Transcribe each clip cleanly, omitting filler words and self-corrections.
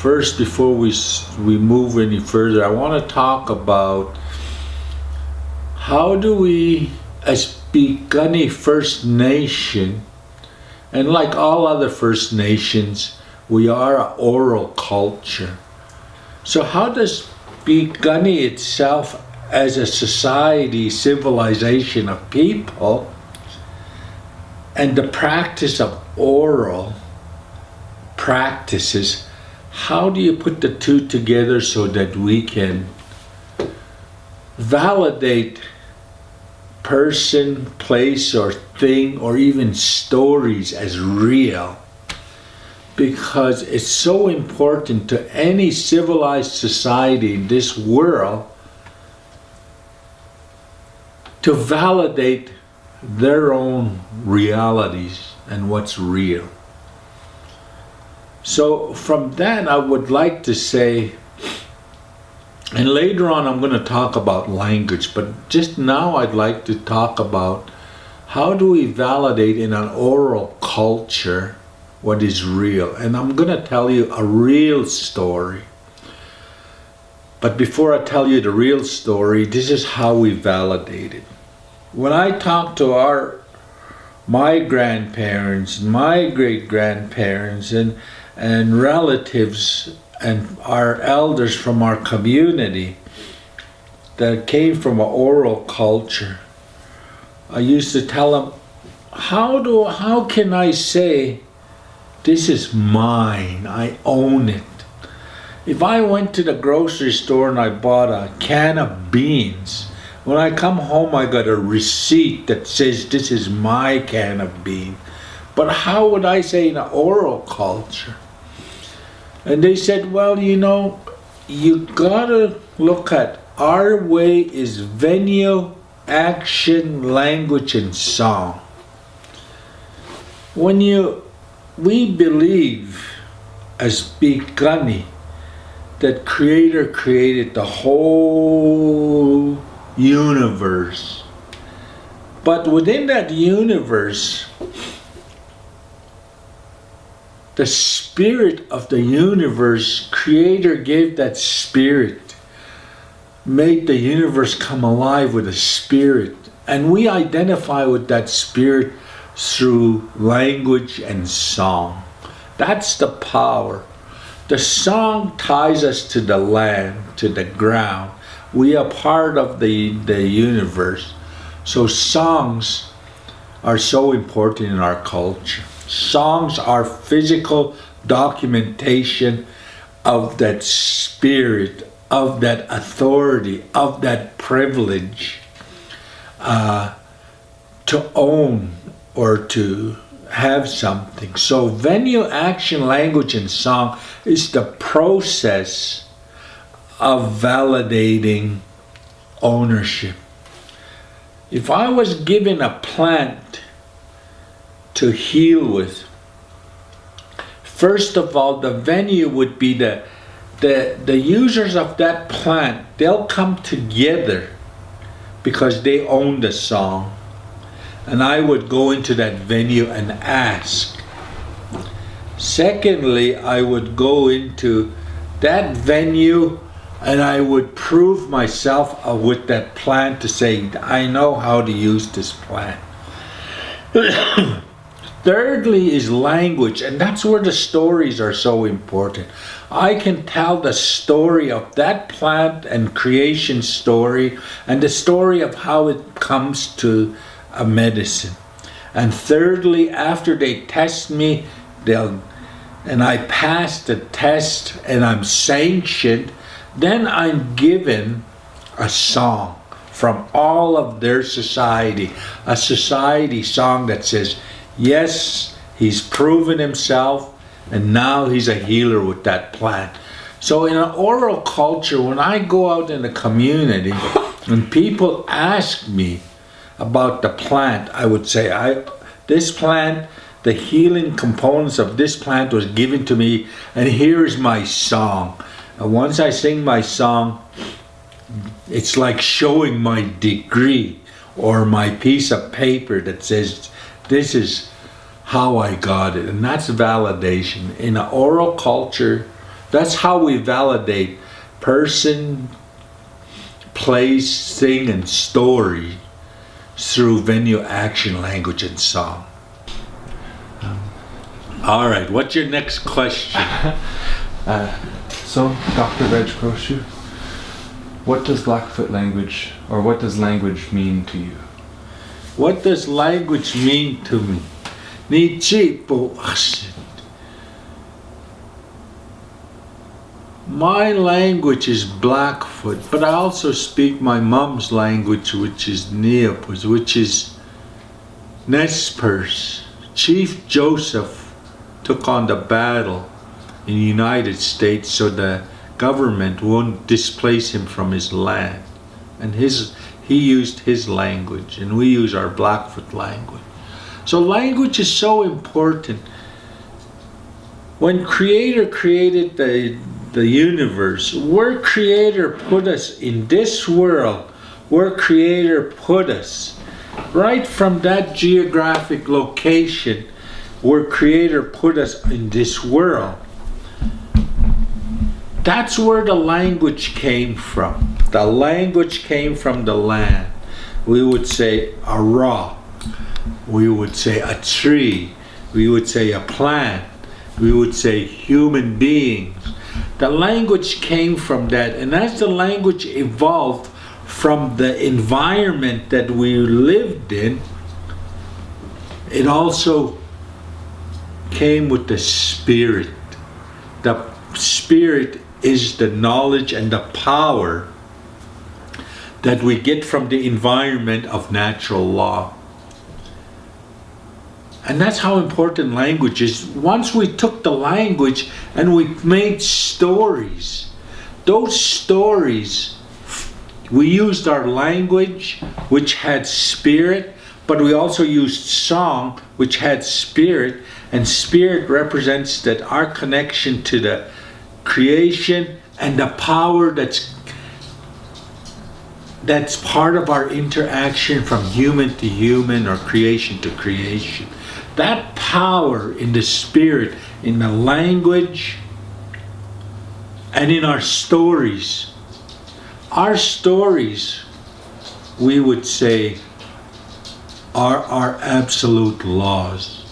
first, before we move any further, I want to talk about how do we, as Piikani First Nation, and like all other First Nations, we are an oral culture. So how does Piikani itself, as a society, civilization of people, and the practice of oral practices, how do you put the two together so that we can validate person, place, or thing, or even stories as real? Because it's so important to any civilized society in this world to validate their own realities and what's real. So from that, I would like to say, and later on I'm going to talk about language, but just now I'd like to talk about how do we validate in an oral culture what is real. And I'm going to tell you a real story. But before I tell you the real story, this is how we validate it. When I talk to my grandparents, my great-grandparents, and relatives and our elders from our community that came from an oral culture, I used to tell them, how can I say this is mine, I own it? If I went to the grocery store and I bought a can of beans, when I come home I got a receipt that says this is my can of beans. But how would I say in an oral culture? And they said, well, you gotta look at our way is venue, action, language, and song. We believe as Piikani that Creator created the whole universe. But within that universe, the spirit of the universe, Creator gave that spirit, made the universe come alive with a spirit. And we identify with that spirit through language and song. That's the power. The song ties us to the land, to the ground. We are part of the universe. So songs are so important in our culture. Songs are physical documentation of that spirit, of that authority, of that privilege to own or to have something. So venue, action, language, and song is the process of validating ownership. If I was given a plant to heal with, first of all, the venue would be the users of that plant. They'll come together because they own the song. And I would go into that venue and ask. Secondly, I would go into that venue and I would prove myself with that plant to say, I know how to use this plant. Thirdly is language, and that's where the stories are so important. I can tell the story of that plant and creation story and the story of how it comes to a medicine. And thirdly, after they test me, and I pass the test and I'm sanctioned, then I'm given a song from all of their society, a society song that says, yes, he's proven himself and now he's a healer with that plant. So in an oral culture, when I go out in the community and people ask me about the plant, I would say, this plant, the healing components of this plant was given to me, and here's my song. And once I sing my song, it's like showing my degree or my piece of paper that says, this is how I got it. And that's validation. In an oral culture, That's how we validate person, place, thing, and story through venue, action, language, and song. All right, what's your next question? So, Dr. Reg Crowshoe, what does Blackfoot language, or what does language mean to you? What does language mean to me? Ni chipo. My language is Blackfoot, but I also speak my mom's language, which is Neopus, which is Nez Chief Joseph took on the battle in the United States so the government won't displace him from his land. And he used his language, and we use our Blackfoot language. So language is so important. When Creator created the universe, where Creator put us in this world, where Creator put us, right from that geographic location where Creator put us in this world, that's where the language came from. The language came from the land. We would say a rock, we would say a tree, we would say a plant, we would say human beings. The language came from that, and as the language evolved from the environment that we lived in, it also came with the spirit. The spirit is the knowledge and the power that we get from the environment of natural law. And that's how important language is. Once we took the language and we made stories, those stories, we used our language, which had spirit, but we also used song, which had spirit, and spirit represents that our connection to the creation and the power that's part of our interaction from human to human or creation to creation. That power in the spirit, in the language, and in our stories. Our stories, we would say, are our absolute laws.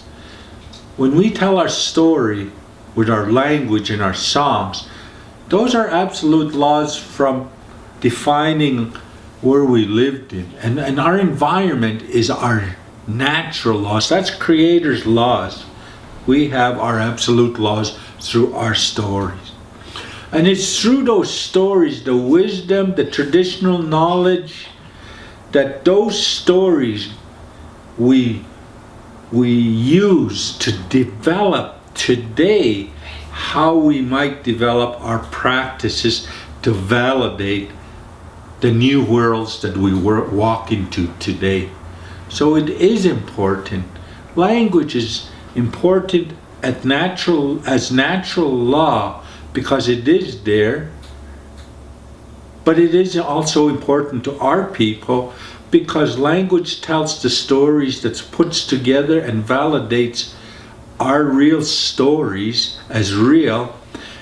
When we tell our story with our language and our songs, those are absolute laws from defining where we lived in. And our environment is our natural laws. That's Creator's laws. We have our absolute laws through our stories. And it's through those stories, the wisdom, the traditional knowledge, that those stories we use to develop today how we might develop our practices to validate the new worlds that we walk into today. So it is important. Language is important as natural law because it is there, but it is also important to our people because language tells the stories that puts together and validates our real stories as real,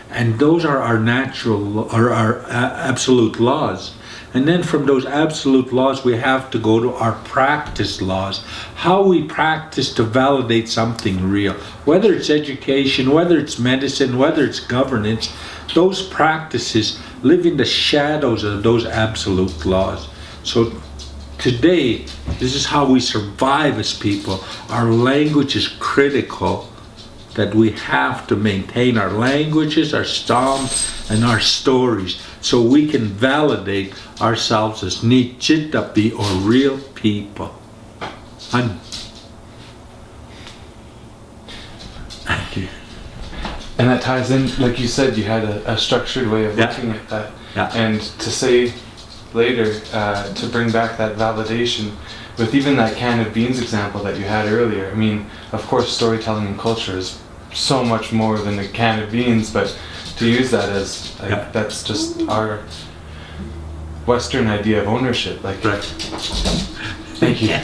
and those are our absolute laws. And then from those absolute laws, we have to go to our practice laws. How we practice to validate something real. Whether it's education, whether it's medicine, whether it's governance, those practices live in the shadows of those absolute laws. So today, this is how we survive as people. Our language is critical, that we have to maintain our languages, our songs, and our stories so we can validate ourselves as Nichitapi or real people. And thank you. And that ties in, like you said, you had a structured way of looking at that. Yeah. And to say later, to bring back that validation with even that can of beans example that you had earlier. I mean, of course, storytelling and culture is so much more than a can of beans, but to use that as that's just our Western idea of ownership. Like, right. Thank you.